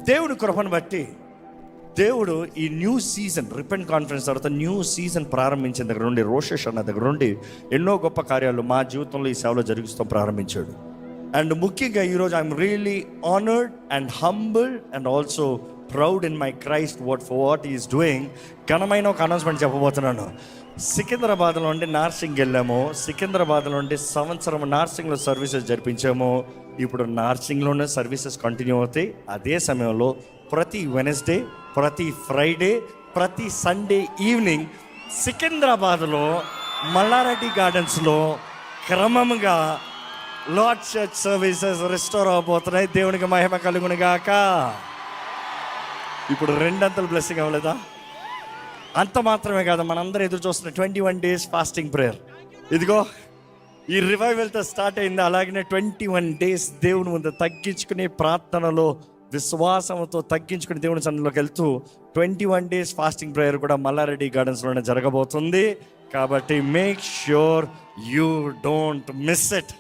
దేవుడి కృపను బట్టి దేవుడు ఈ న్యూ సీజన్ రిపెంట్ కాన్ఫరెన్స్ తర్వాత న్యూ సీజన్ ప్రారంభించిన దగ్గర నుండి రోషేష్ అన్న దగ్గర నుండి ఎన్నో గొప్ప కార్యాలు మా జీవితంలో ఈ సేవలో జరిగిస్తూ ప్రారంభించాడు. అండ్ ముఖ్యంగా ఈరోజు I'm really honoured and humble and also proud in my Christ what is doing. ఘనమైన ఒక అనౌన్స్మెంట్ చెప్పబోతున్నాను. సికింద్రాబాద్లో ఉండి నార్సింగ్ వెళ్ళాము. సికింద్రాబాద్లో ఉండి సంవత్సరం నార్సింగ్లో సర్వీసెస్ జరిపించాము. ఇప్పుడు నార్సింగ్లోనే సర్వీసెస్ కంటిన్యూ అవుతాయి. అదే సమయంలో ప్రతి వెనస్డే, ప్రతి ఫ్రైడే, ప్రతి సండే ఈవినింగ్ సికింద్రాబాద్లో మల్లారెడ్డి గార్డెన్స్లో క్రమంగా లార్డ్ చర్చ్ సర్వీసెస్ రిస్టోర్ అవబోతున్నాయి. దేవునికి మహిమ కలుగును గాక. ఇప్పుడు రెండంతలు బ్లెస్సింగ్ అవ్వలేదా? అంత మాత్రమే కాదు, మనందరూ ఎదురు చూస్తున్న 21 days ఫాస్టింగ్ ప్రేయర్ ఇదిగో ఈ రివైవల్తో స్టార్ట్ అయింది. అలాగనే 21 days దేవుని ముందు తగ్గించుకుని ప్రార్థనలో విశ్వాసంతో తగ్గించుకుని దేవుని సన్నిధిలోకి వెళ్తూ 21 days ఫాస్టింగ్ ప్రేయర్ కూడా మల్లారెడ్డి గార్డెన్స్లోనే జరగబోతుంది. కాబట్టి make sure you don't miss it.